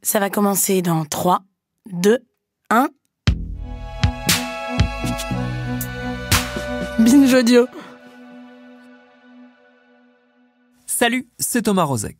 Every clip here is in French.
Ça va commencer dans 3, 2, 1. Binge audio. Salut, c'est Thomas Rozek.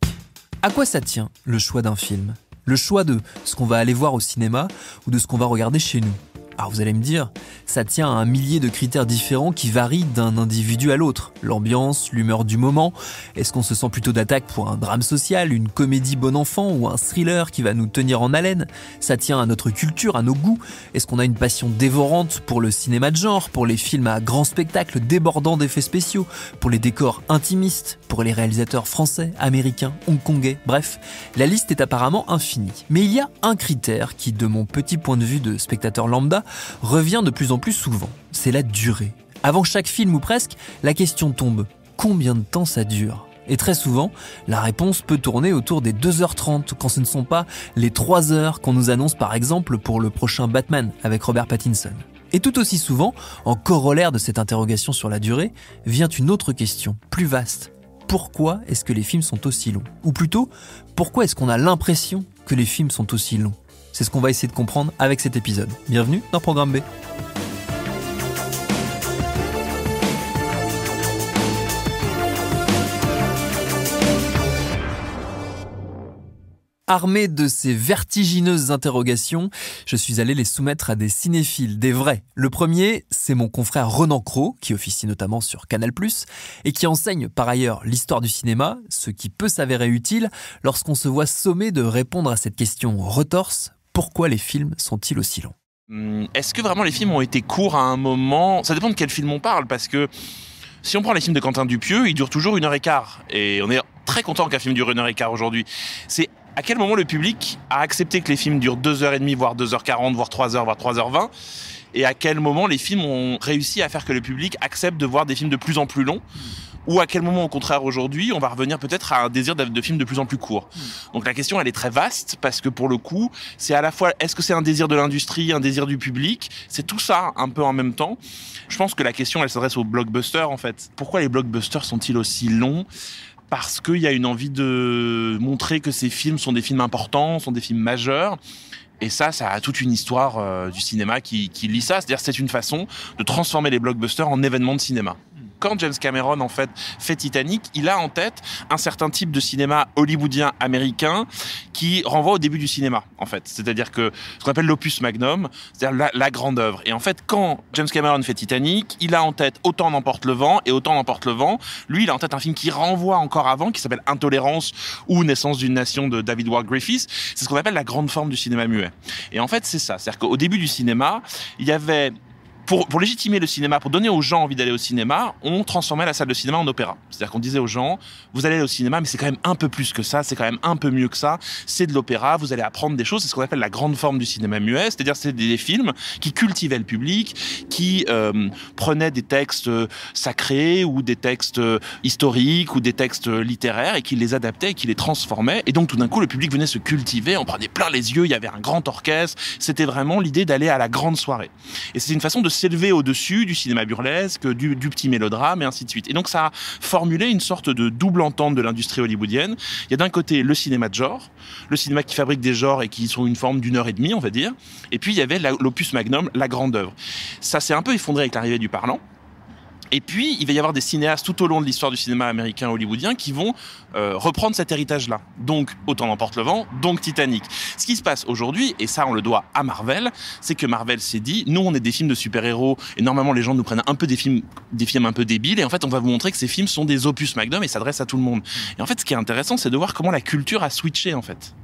À quoi ça tient, le choix d'un film ? Le choix de ce qu'on va aller voir au cinéma ou de ce qu'on va regarder chez nous ? Alors vous allez me dire, ça tient à un millier de critères différents qui varient d'un individu à l'autre. L'ambiance, l'humeur du moment, est-ce qu'on se sent plutôt d'attaque pour un drame social, une comédie bon enfant ou un thriller qui va nous tenir en haleine ? Ça tient à notre culture, à nos goûts. Est-ce qu'on a une passion dévorante pour le cinéma de genre, pour les films à grand spectacle débordant d'effets spéciaux, pour les décors intimistes, pour les réalisateurs français, américains, hongkongais, bref, la liste est apparemment infinie. Mais il y a un critère qui, de mon petit point de vue de spectateur lambda, revient de plus en plus souvent, c'est la durée. Avant chaque film ou presque, la question tombe, combien de temps ça dure ? Et très souvent, la réponse peut tourner autour des 2h30 quand ce ne sont pas les 3 heures qu'on nous annonce par exemple pour le prochain Batman avec Robert Pattinson. Et tout aussi souvent, en corollaire de cette interrogation sur la durée, vient une autre question, plus vaste. Pourquoi est-ce que les films sont aussi longs ? Ou plutôt, pourquoi est-ce qu'on a l'impression que les films sont aussi longs ? C'est ce qu'on va essayer de comprendre avec cet épisode. Bienvenue dans Programme B. Armé de ces vertigineuses interrogations, je suis allé les soumettre à des cinéphiles, des vrais. Le premier, c'est mon confrère Renan Cros, qui officie notamment sur Canal+, et qui enseigne par ailleurs l'histoire du cinéma, ce qui peut s'avérer utile lorsqu'on se voit sommé de répondre à cette question retorse. Pourquoi les films sont-ils aussi longs ? Est-ce que vraiment les films ont été courts à un moment ? Ça dépend de quel film on parle, parce que si on prend les films de Quentin Dupieux, ils durent toujours 1h15. Et on est très content qu'un film dure 1h15 aujourd'hui. C'est à quel moment le public a accepté que les films durent 2h30, voire 2h40, voire 3h, voire 3h20 ? Et à quel moment les films ont réussi à faire que le public accepte de voir des films de plus en plus longs ? Ou à quel moment, au contraire, aujourd'hui, on va revenir peut-être à un désir de films de plus en plus courts. Donc la question, elle est très vaste, parce que pour le coup, c'est à la fois, est-ce que c'est un désir de l'industrie, un désir du public ? C'est tout ça, un peu en même temps. Je pense que la question, elle s'adresse aux blockbusters, en fait. Pourquoi les blockbusters sont-ils aussi longs ? Parce qu'il y a une envie de montrer que ces films sont des films importants, sont des films majeurs. Et ça a toute une histoire du cinéma qui lie ça. C'est-à-dire c'est une façon de transformer les blockbusters en événements de cinéma. Quand James Cameron en fait Titanic, il a en tête un certain type de cinéma hollywoodien américain qui renvoie au début du cinéma en fait. C'est-à-dire que ce qu'on appelle l'opus magnum, c'est-à-dire la grande œuvre. Et en fait, quand James Cameron fait Titanic, il a en tête Autant n'emporte le vent et Autant n'emporte le vent. Lui, il a en tête un film qui renvoie encore avant, qui s'appelle Intolérance ou Naissance d'une nation de David Ward Griffiths. C'est ce qu'on appelle la grande forme du cinéma muet. Et en fait, c'est ça. C'est-à-dire qu'au début du cinéma, il y avait pour légitimer le cinéma, pour donner aux gens envie d'aller au cinéma, on transformait la salle de cinéma en opéra. C'est-à-dire qu'on disait aux gens, vous allez aller au cinéma, mais c'est quand même un peu plus que ça, c'est quand même un peu mieux que ça, c'est de l'opéra, vous allez apprendre des choses, c'est ce qu'on appelle la grande forme du cinéma muet, c'est-à-dire c'est des films qui cultivaient le public, qui prenaient des textes sacrés ou des textes historiques ou des textes littéraires et qui les adaptaient et qui les transformaient. Et donc tout d'un coup, le public venait se cultiver, on prenait plein les yeux, il y avait un grand orchestre, c'était vraiment l'idée d'aller à la grande soirée. Et c'est une façon de s'élever au-dessus du cinéma burlesque, du petit mélodrame et ainsi de suite. Et donc ça a formulé une sorte de double entente de l'industrie hollywoodienne. Il y a d'un côté le cinéma de genre, le cinéma qui fabrique des genres et qui sont une forme d'1h30, on va dire. Et puis il y avait l'opus magnum, la grande œuvre. Ça s'est un peu effondré avec l'arrivée du parlant. Et puis, il va y avoir des cinéastes tout au long de l'histoire du cinéma américain hollywoodien qui vont reprendre cet héritage-là. Donc, Autant n'emporte le vent, donc Titanic. Ce qui se passe aujourd'hui, et ça on le doit à Marvel, c'est que Marvel s'est dit, nous on est des films de super-héros, et normalement les gens nous prennent un peu des films un peu débiles, et en fait on va vous montrer que ces films sont des opus magnum et s'adressent à tout le monde. Et en fait, ce qui est intéressant, c'est de voir comment la culture a switché en fait.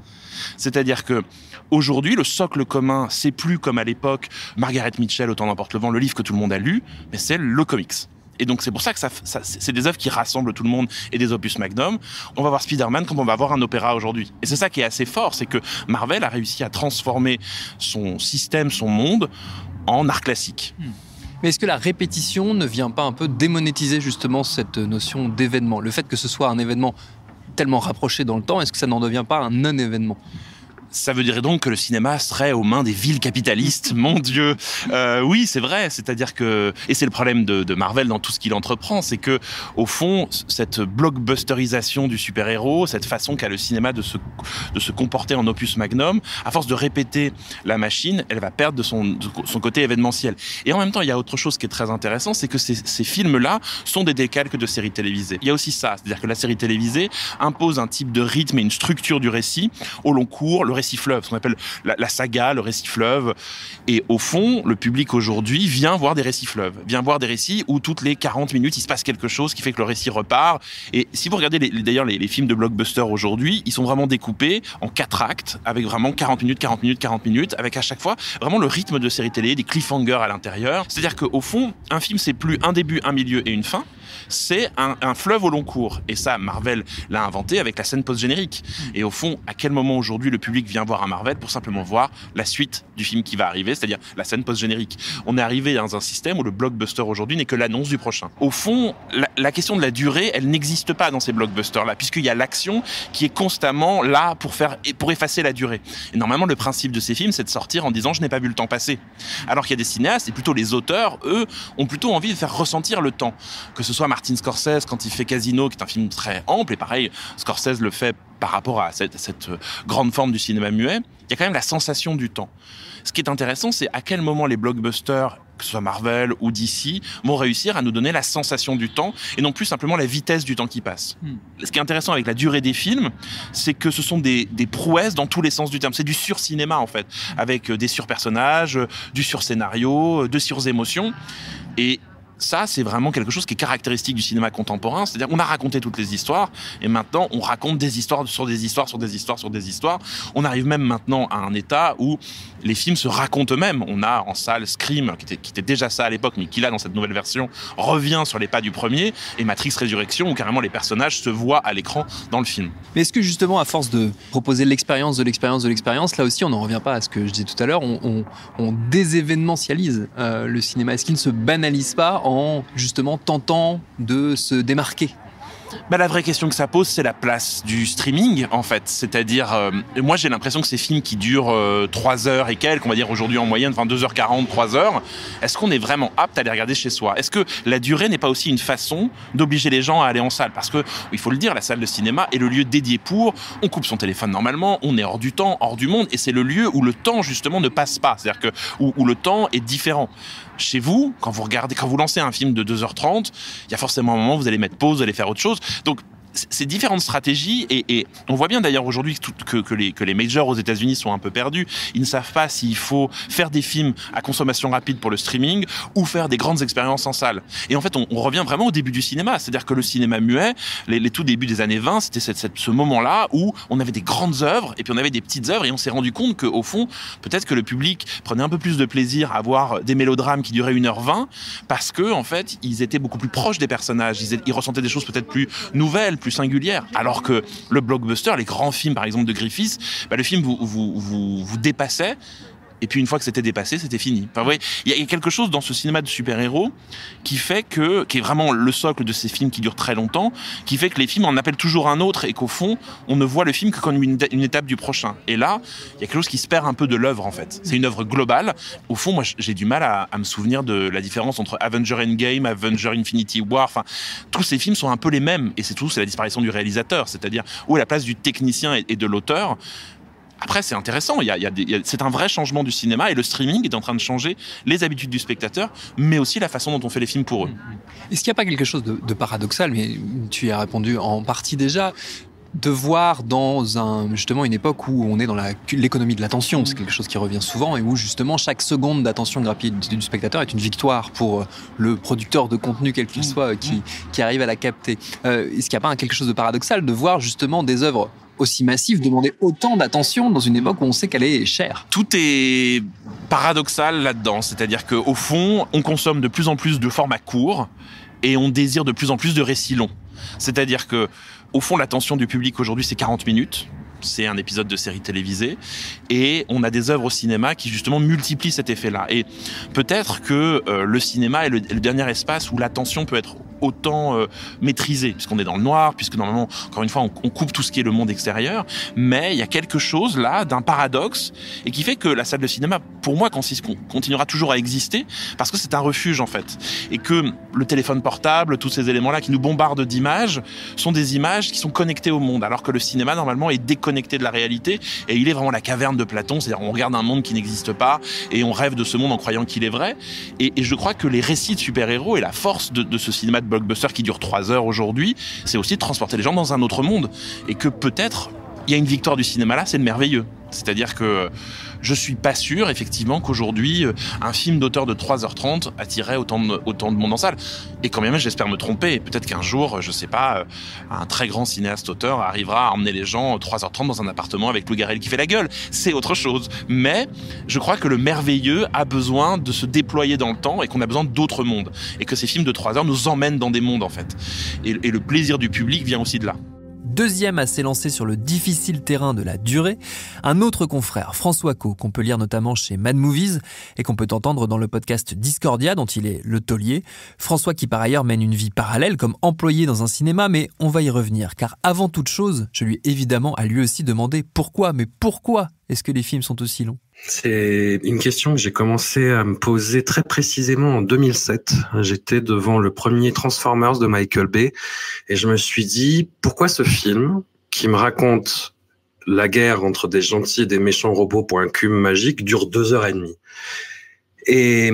C'est-à-dire que aujourd'hui, le socle commun, c'est plus comme à l'époque Margaret Mitchell, Autant n'emporte le vent, le livre que tout le monde a lu, mais c'est le comics. Et donc c'est pour ça que c'est des œuvres qui rassemblent tout le monde et des opus magnum. On va voir Spider-Man comme on va voir un opéra aujourd'hui. Et c'est ça qui est assez fort, c'est que Marvel a réussi à transformer son système, son monde, en art classique. Mais est-ce que la répétition ne vient pas un peu démonétiser justement cette notion d'événement ? Le fait que ce soit un événement tellement rapproché dans le temps, est-ce que ça n'en devient pas un non-événement ? Ça veut dire donc que le cinéma serait aux mains des villes capitalistes, mon Dieu. Oui, c'est vrai. C'est-à-dire que, et c'est le problème de Marvel dans tout ce qu'il entreprend, c'est que au fond, cette blockbusterisation du super-héros, cette façon qu'a le cinéma de se comporter en opus magnum, à force de répéter la machine, elle va perdre de son côté événementiel. Et en même temps, il y a autre chose qui est très intéressant, c'est que ces films-là sont des décalques de séries télévisées. Il y a aussi ça, c'est-à-dire que la série télévisée impose un type de rythme et une structure du récit au long cours, le récit fleuve, ce qu'on appelle la saga, le récit fleuve. Et au fond, le public aujourd'hui vient voir des récits fleuves, vient voir des récits où toutes les 40 minutes, il se passe quelque chose qui fait que le récit repart. Et si vous regardez d'ailleurs les films de blockbuster aujourd'hui, ils sont vraiment découpés en 4 actes, avec vraiment 40 minutes, 40 minutes, 40 minutes, avec à chaque fois vraiment le rythme de série télé, des cliffhangers à l'intérieur. C'est-à-dire qu'au fond, un film, c'est plus un début, un milieu et une fin, c'est un fleuve au long cours. Et ça, Marvel l'a inventé avec la scène post-générique. Et au fond, à quel moment aujourd'hui le public vient voir un Marvel pour simplement voir la suite du film qui va arriver, c'est-à-dire la scène post-générique. On est arrivé dans un système où le blockbuster aujourd'hui n'est que l'annonce du prochain. Au fond, la question de la durée, elle n'existe pas dans ces blockbusters-là, puisqu'il y a l'action qui est constamment là pour effacer la durée. Et normalement, le principe de ces films, c'est de sortir en disant « je n'ai pas vu le temps passer ». Alors qu'il y a des cinéastes, et plutôt les auteurs, eux, ont plutôt envie de faire ressentir le temps. Que ce soit Martin Scorsese quand il fait Casino, qui est un film très ample, et pareil, Scorsese le fait par rapport à cette grande forme du cinéma muet, il y a quand même la sensation du temps. Ce qui est intéressant, c'est à quel moment les blockbusters, que ce soit Marvel ou DC, vont réussir à nous donner la sensation du temps et non plus simplement la vitesse du temps qui passe. Ce qui est intéressant avec la durée des films, c'est que ce sont des prouesses dans tous les sens du terme. C'est du sur-cinéma en fait, avec des sur-personnages, du sur-scénario, de sur-émotions. Et ça, c'est vraiment quelque chose qui est caractéristique du cinéma contemporain. C'est-à-dire qu'on a raconté toutes les histoires et maintenant on raconte des histoires sur des histoires sur des histoires sur des histoires. On arrive même maintenant à un état où les films se racontent eux-mêmes. On a en salle Scream, qui était déjà ça à l'époque, mais qui là, dans cette nouvelle version, revient sur les pas du premier, et Matrix Résurrection, où carrément les personnages se voient à l'écran dans le film. Mais est-ce que justement, à force de proposer l'expérience, là aussi, on n'en revient pas à ce que je disais tout à l'heure, on désévénementialise le cinéma. Est-ce qu'il ne se banalise pas en justement tentant de se démarquer? La vraie question que ça pose, c'est la place du streaming, en fait. C'est-à-dire, moi, j'ai l'impression que ces films qui durent 3 heures et quelques, on va dire aujourd'hui en moyenne, 2h40, 3 heures, est-ce qu'on est vraiment apte à les regarder chez soi? Est-ce que la durée n'est pas aussi une façon d'obliger les gens à aller en salle? Parce que, il faut le dire, la salle de cinéma est le lieu dédié pour, on coupe son téléphone normalement, on est hors du temps, hors du monde, et c'est le lieu où le temps, justement, ne passe pas. C'est-à-dire que, où le temps est différent. Chez vous, quand vous lancez un film de 2h30, il y a forcément un moment où vous allez mettre pause, vous allez faire autre chose. Donc, c'est différentes stratégies et on voit bien d'ailleurs aujourd'hui que les majors aux États-Unis sont un peu perdus. Ils ne savent pas s'il faut faire des films à consommation rapide pour le streaming ou faire des grandes expériences en salle. Et en fait, on revient vraiment au début du cinéma. C'est-à-dire que le cinéma muet, les tout débuts des années 20, c'était ce moment-là où on avait des grandes œuvres et puis on avait des petites œuvres et on s'est rendu compte qu'au fond, peut-être que le public prenait un peu plus de plaisir à voir des mélodrames qui duraient 1h20 parce que, en fait, ils étaient beaucoup plus proches des personnages. Ils ressentaient des choses peut-être plus nouvelles, plus singulière. Alors que le blockbuster, les grands films par exemple de Griffith, le film vous dépassait. Et puis une fois que c'était dépassé, c'était fini. Enfin, vous voyez, il y a quelque chose dans ce cinéma de super-héros qui est vraiment le socle de ces films qui durent très longtemps, qui fait que les films en appellent toujours un autre et qu'au fond, on ne voit le film que comme une étape du prochain. Et là, il y a quelque chose qui se perd un peu de l'œuvre en fait. C'est une œuvre globale. Au fond, moi, j'ai du mal à me souvenir de la différence entre Avenger Endgame, Avenger Infinity War. Enfin, tous ces films sont un peu les mêmes. Et c'est la disparition du réalisateur, c'est-à-dire où est la place du technicien et de l'auteur. Après, c'est intéressant, c'est un vrai changement du cinéma et le streaming est en train de changer les habitudes du spectateur, mais aussi la façon dont on fait les films pour eux. Est-ce qu'il n'y a pas quelque chose de paradoxal, mais tu y as répondu en partie déjà, de voir dans justement une époque où on est dans l'économie de l'attention, c'est quelque chose qui revient souvent et où justement chaque seconde d'attention gratuite du spectateur est une victoire pour le producteur de contenu quel qu'il soit qui arrive à la capter. Est-ce qu'il n'y a pas quelque chose de paradoxal de voir justement des œuvres aussi massives demander autant d'attention dans une époque où on sait qu'elle est chère? Tout est paradoxal là-dedans, c'est-à-dire qu'au fond, on consomme de plus en plus de formats courts et on désire de plus en plus de récits longs. C'est-à-dire que au fond, l'attention du public aujourd'hui, c'est 40 minutes. C'est un épisode de série télévisée. Et on a des œuvres au cinéma qui, justement, multiplient cet effet-là. Et peut-être que le cinéma est le dernier espace où l'attention peut être autant maîtrisé, puisqu'on est dans le noir, puisque normalement, encore une fois, on coupe tout ce qui est le monde extérieur, mais il y a quelque chose là d'un paradoxe et qui fait que la salle de cinéma, pour moi, continuera toujours à exister parce que c'est un refuge en fait, et que le téléphone portable, tous ces éléments-là qui nous bombardent d'images sont des images qui sont connectées au monde, alors que le cinéma normalement est déconnecté de la réalité et il est vraiment la caverne de Platon, c'est-à-dire on regarde un monde qui n'existe pas et on rêve de ce monde en croyant qu'il est vrai. Et je crois que les récits de super-héros et la force de ce cinéma de blockbuster qui dure 3 heures aujourd'hui, c'est aussi de transporter les gens dans un autre monde, et que peut-être il y a une victoire du cinéma là, c'est le merveilleux. C'est-à-dire que je suis pas sûr, effectivement, qu'aujourd'hui, un film d'auteur de 3h30 attirerait autant de monde en salle. Et quand même, j'espère me tromper. Peut-être qu'un jour, je sais pas, un très grand cinéaste-auteur arrivera à emmener les gens 3h30 dans un appartement avec Lou Garrel qui fait la gueule. C'est autre chose. Mais je crois que le merveilleux a besoin de se déployer dans le temps et qu'on a besoin d'autres mondes. Et que ces films de 3 heures nous emmènent dans des mondes, en fait. Et le plaisir du public vient aussi de là. Deuxième à s'élancer sur le difficile terrain de la durée, un autre confrère, François Caux, qu'on peut lire notamment chez Mad Movies et qu'on peut entendre dans le podcast Discordia, dont il est le taulier. François qui par ailleurs mène une vie parallèle comme employé dans un cinéma, mais on va y revenir, car avant toute chose, je lui ai évidemment à lui aussi demandé pourquoi est-ce que les films sont aussi longs ? C'est une question que j'ai commencé à me poser très précisément en 2007. J'étais devant le premier Transformers de Michael Bay et je me suis dit, pourquoi ce film qui me raconte la guerre entre des gentils et des méchants robots pour un cube magique dure 2h30 ? Et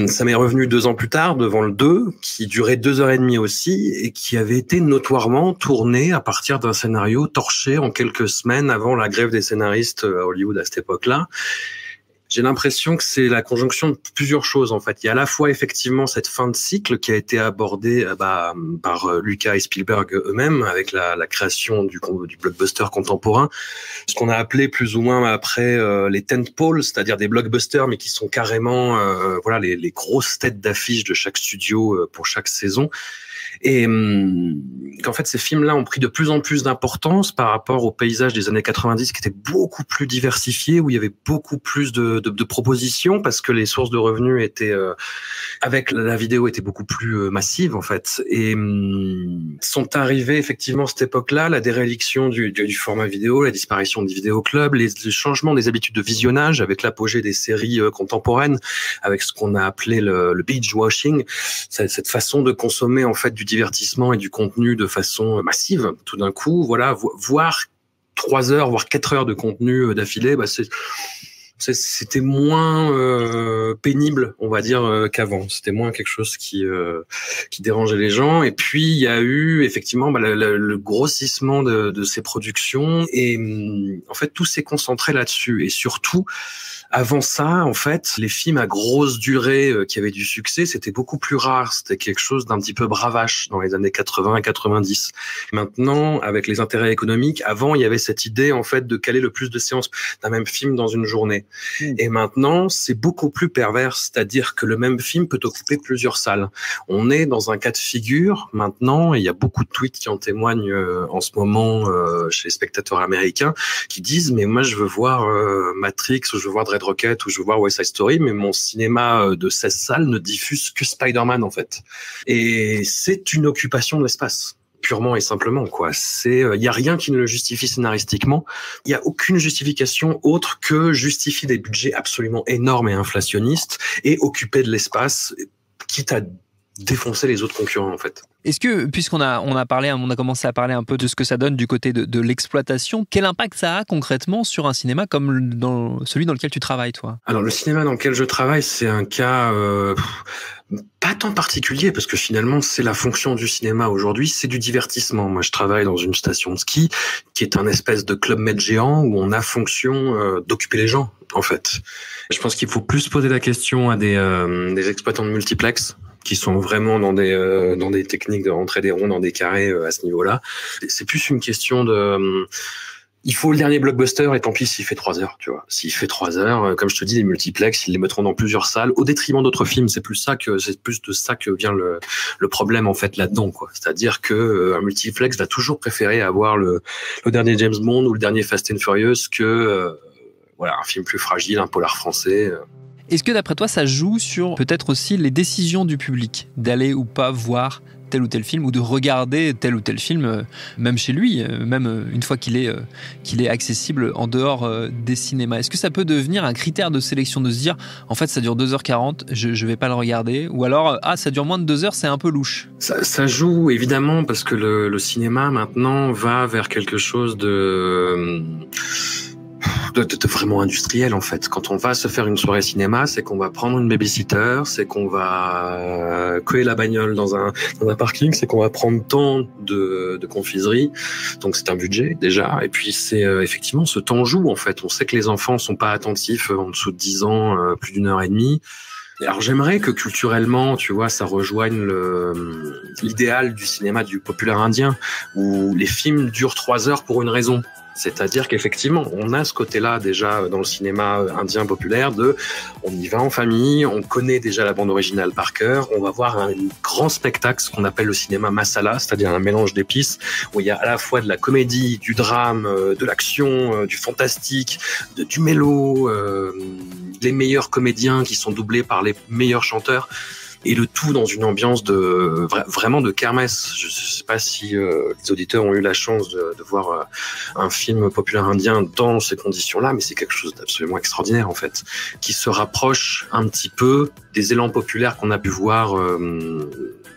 ça m'est revenu 2 ans plus tard devant le 2, qui durait 2h30 aussi, et qui avait été notoirement tourné à partir d'un scénario torché en quelques semaines avant la grève des scénaristes à Hollywood à cette époque-là. J'ai l'impression que c'est la conjonction de plusieurs choses, en fait. Il y a à la fois, effectivement, cette fin de cycle qui a été abordée par Lucas et Spielberg eux-mêmes avec la création du blockbuster contemporain. Ce qu'on a appelé plus ou moins après les tentpoles, c'est-à-dire des blockbusters, mais qui sont carrément les grosses têtes d'affiche de chaque studio pour chaque saison. Et qu'en fait, ces films-là ont pris de plus en plus d'importance par rapport au paysage des années 90 qui était beaucoup plus diversifié, où il y avait beaucoup plus de propositions parce que les sources de revenus étaient, avec la vidéo, étaient beaucoup plus massives, en fait. Et sont arrivés, effectivement, à cette époque-là, la déréliction du format vidéo, la disparition des vidéoclubs, les changements des habitudes de visionnage avec l'apogée des séries contemporaines, avec ce qu'on a appelé le binge-watching, cette façon de consommer, en fait, du divertissement et du contenu de façon massive. Tout d'un coup, voilà, voir 3 heures, voire 4 heures de contenu d'affilée, c'était moins pénible, on va dire, qu'avant. C'était moins quelque chose qui dérangeait les gens. Et puis il y a eu effectivement le grossissement de ces productions, et en fait tout s'est concentré là-dessus. Et surtout, avant ça, en fait, les films à grosse durée qui avaient du succès, c'était beaucoup plus rare. C'était quelque chose d'un petit peu bravache dans les années 80 et 90. Maintenant, avec les intérêts économiques, avant, il y avait cette idée, en fait, de caler le plus de séances d'un même film dans une journée. Et maintenant, c'est beaucoup plus pervers. C'est-à-dire que le même film peut occuper plusieurs salles. On est dans un cas de figure, maintenant, et il y a beaucoup de tweets qui en témoignent en ce moment chez les spectateurs américains, qui disent, mais moi, je veux voir Matrix, ou je veux voir Red Rocket, ou je veux voir West Side Story, mais mon cinéma de 16 salles ne diffuse que Spider-Man, en fait. Et c'est une occupation de l'espace, purement et simplement, quoi. Il y a rien qui ne le justifie scénaristiquement. Il y a aucune justification autre que justifier des budgets absolument énormes et inflationnistes et occuper de l'espace, quitte à défoncer les autres concurrents, en fait. Est-ce que, puisqu'on a commencé à parler un peu de ce que ça donne du côté de l'exploitation, quel impact ça a concrètement sur un cinéma comme celui dans lequel tu travailles, toi ? Alors, le cinéma dans lequel je travaille, c'est un cas pas tant particulier, parce que finalement, c'est la fonction du cinéma aujourd'hui, c'est du divertissement. Moi, je travaille dans une station de ski qui est un espèce de Club Med géant où on a fonction d'occuper les gens, en fait. Je pense qu'il faut plus poser la question à des exploitants de multiplex, qui sont vraiment dans des techniques de rentrer des ronds dans des carrés à ce niveau-là. C'est plus une question de... il faut le dernier blockbuster, et tant pis s'il fait 3 heures, tu vois. S'il fait 3 heures, comme je te dis, les multiplex, ils les mettront dans plusieurs salles, au détriment d'autres films. C'est plus de ça que vient le problème, en fait, là-dedans, quoi. C'est-à-dire que un multiplex va toujours préférer avoir le dernier James Bond ou le dernier Fast and Furious que, un film plus fragile, un polar français. Est-ce que d'après toi, ça joue sur peut-être aussi les décisions du public d'aller ou pas voir tel ou tel film ou de regarder tel ou tel film, même chez lui, même une fois qu'il est accessible en dehors des cinémas. Est-ce que ça peut devenir un critère de sélection de se dire en fait ça dure 2h40, je vais pas le regarder, ou alors ça dure moins de 2 heures, c'est un peu louche? Ça joue évidemment parce que le cinéma maintenant va vers quelque chose de vraiment industriel en fait. Quand on va se faire une soirée cinéma, c'est qu'on va prendre une babysitter, c'est qu'on va coller la bagnole dans un parking, c'est qu'on va prendre tant de confiserie. Donc c'est un budget déjà. Et puis c'est effectivement ce temps joue en fait. On sait que les enfants sont pas attentifs en dessous de 10 ans, plus d'une heure et demie. Alors j'aimerais que culturellement, tu vois, ça rejoigne l'idéal du cinéma du populaire indien où les films durent 3 heures pour une raison. C'est-à-dire qu'effectivement, on a ce côté-là déjà dans le cinéma indien populaire on y va en famille, on connaît déjà la bande originale par cœur, on va voir un grand spectacle, ce qu'on appelle le cinéma masala, c'est-à-dire un mélange d'épices, où il y a à la fois de la comédie, du drame, de l'action, du fantastique, du mélo, les meilleurs comédiens qui sont doublés par les meilleurs chanteurs. Et le tout dans une ambiance vraiment de kermesse. Je sais pas si les auditeurs ont eu la chance de voir un film populaire indien dans ces conditions-là, mais c'est quelque chose d'absolument extraordinaire en fait, qui se rapproche un petit peu des élans populaires qu'on a pu voir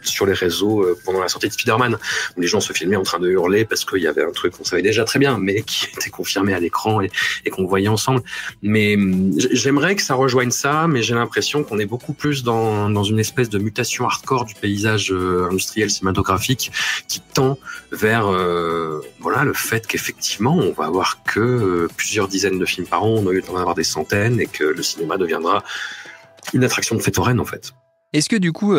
sur les réseaux pendant la sortie de Spider-Man, où les gens se filmaient en train de hurler parce qu'il y avait un truc qu'on savait déjà très bien, mais qui était confirmé à l'écran et qu'on voyait ensemble. Mais j'aimerais que ça rejoigne ça, mais j'ai l'impression qu'on est beaucoup plus dans une espèce de mutation hardcore du paysage industriel cinématographique qui tend vers le fait qu'effectivement on va avoir que plusieurs dizaines de films par an, on a eu le temps d'avoir des centaines, et que le cinéma deviendra une attraction de fête foraine en fait. Est-ce que du coup,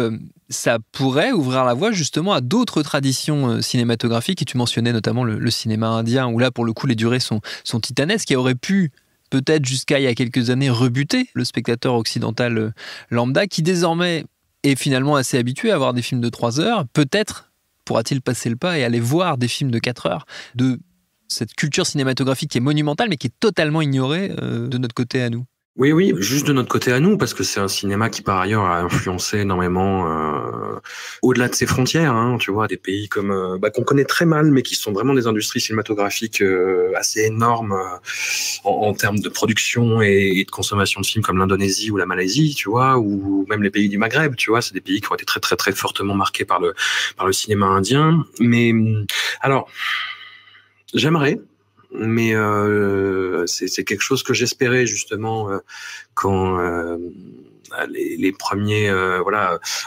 ça pourrait ouvrir la voie justement à d'autres traditions cinématographiques? Et tu mentionnais notamment le cinéma indien, où là, pour le coup, les durées sont titanesques, et auraient pu, peut-être jusqu'à il y a quelques années, rebuter le spectateur occidental lambda, qui désormais est finalement assez habitué à voir des films de 3 heures. Peut-être pourra-t-il passer le pas et aller voir des films de 4 heures, de cette culture cinématographique qui est monumentale, mais qui est totalement ignorée de notre côté à nous. Oui, juste de notre côté à nous, parce que c'est un cinéma qui par ailleurs a influencé énormément au-delà de ses frontières, hein, tu vois, des pays comme qu'on connaît très mal, mais qui sont vraiment des industries cinématographiques assez énormes en termes de production et de consommation de films, comme l'Indonésie ou la Malaisie, tu vois, ou même les pays du Maghreb, tu vois, c'est des pays qui ont été très très très fortement marqués par le cinéma indien. Mais alors, j'aimerais. Mais c'est quelque chose que j'espérais justement quand les premiers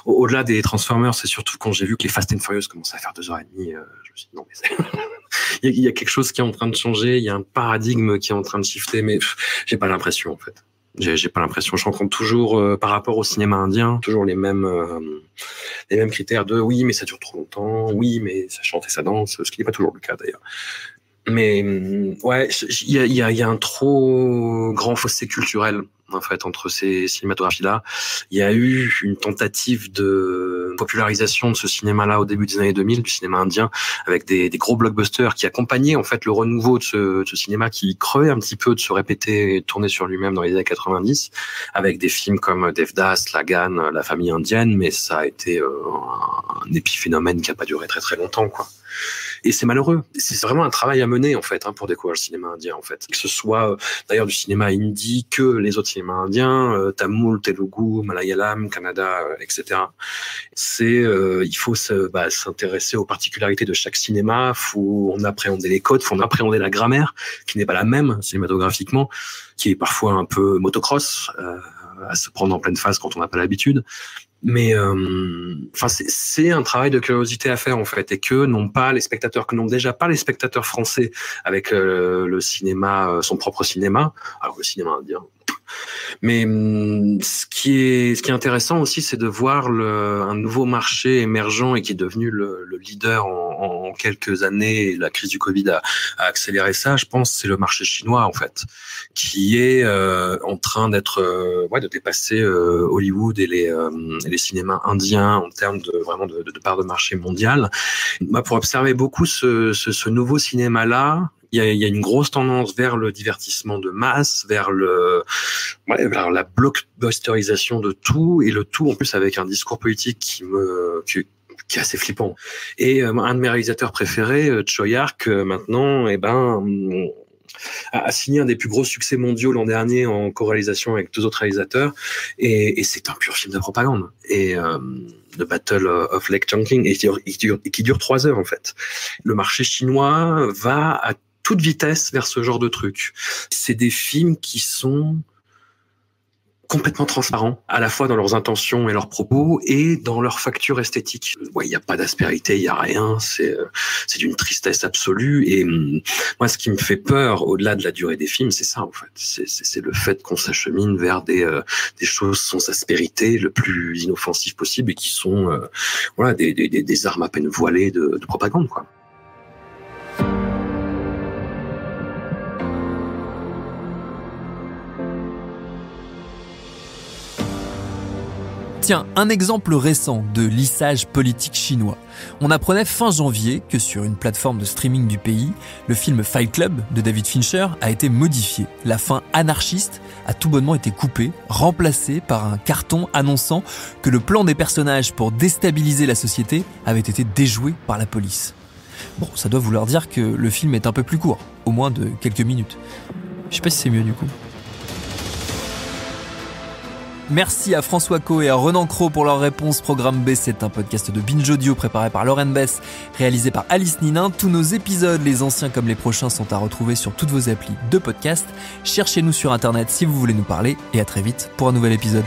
au-delà des Transformers, c'est surtout quand j'ai vu que les Fast and Furious commençaient à faire 2h30, je me suis dit non mais il y a quelque chose qui est en train de changer, il y a un paradigme qui est en train de shifter, mais j'ai pas l'impression en fait. J'ai pas l'impression. Je rencontre toujours par rapport au cinéma indien toujours les mêmes critères de oui mais ça dure trop longtemps, oui mais ça chante et ça danse, ce qui n'est pas toujours le cas d'ailleurs. Mais ouais, il y a un trop grand fossé culturel en fait entre ces cinématographies-là. Il y a eu une tentative de popularisation de ce cinéma-là au début des années 2000, du cinéma indien, avec des gros blockbusters qui accompagnaient en fait le renouveau de ce cinéma qui crevait un petit peu de se répéter et tourner sur lui-même dans les années 90, avec des films comme Devdas, Lagan, La famille indienne, mais ça a été un épiphénomène qui a pas duré très très longtemps, quoi. Et c'est malheureux. C'est vraiment un travail à mener en fait pour découvrir le cinéma indien en fait. Que ce soit d'ailleurs du cinéma hindi que les autres cinémas indiens, tamoul, telugu, malayalam, kannada, etc. Il faut s'intéresser aux particularités de chaque cinéma. Faut en appréhender les codes, faut en appréhender la grammaire qui n'est pas la même cinématographiquement, qui est parfois un peu motocross, à se prendre en pleine face quand on n'a pas l'habitude. Mais c'est un travail de curiosité à faire en fait, et que n'ont déjà pas les spectateurs français avec le cinéma, son propre cinéma, alors le cinéma indien. Mais ce qui est intéressant aussi, c'est de voir un nouveau marché émergent et qui est devenu le leader en quelques années. Et la crise du Covid a accéléré ça. Je pense c'est le marché chinois en fait, qui est en train de dépasser Hollywood et les cinémas indiens en termes de part de marché mondial. Pour observer beaucoup ce nouveau cinéma-là, il y a une grosse tendance vers le divertissement de masse, vers la blockbusterisation de tout, et le tout en plus avec un discours politique qui est assez flippant. Et un de mes réalisateurs préférés, Choi Ark, maintenant, a signé un des plus gros succès mondiaux l'an dernier en co-réalisation avec 2 autres réalisateurs, et c'est un pur film de propagande. Et The Battle of Lake Chongqing, et qui dure 3 heures en fait. Le marché chinois va à toute vitesse vers ce genre de truc. C'est des films qui sont complètement transparents, à la fois dans leurs intentions et leurs propos, et dans leur facture esthétique. Ouais, il n'y a pas d'aspérité, il n'y a rien, c'est d'une tristesse absolue. Et moi, ce qui me fait peur, au-delà de la durée des films, c'est ça, en fait. C'est le fait qu'on s'achemine vers des choses sans aspérité, le plus inoffensif possible, et qui sont des armes à peine voilées de propagande, quoi. Tiens, un exemple récent de lissage politique chinois. On apprenait fin janvier que sur une plateforme de streaming du pays, le film Fight Club de David Fincher a été modifié. La fin anarchiste a tout bonnement été coupée, remplacée par un carton annonçant que le plan des personnages pour déstabiliser la société avait été déjoué par la police. Bon, ça doit vouloir dire que le film est un peu plus court, au moins de quelques minutes. Je sais pas si c'est mieux du coup. Merci à François Coe et à Renan Cros pour leur réponse. Programme B, c'est un podcast de Binge Audio préparé par Lauren Bess, réalisé par Alice Ninin. Tous nos épisodes, les anciens comme les prochains, sont à retrouver sur toutes vos applis de podcast. Cherchez-nous sur Internet si vous voulez nous parler, et à très vite pour un nouvel épisode.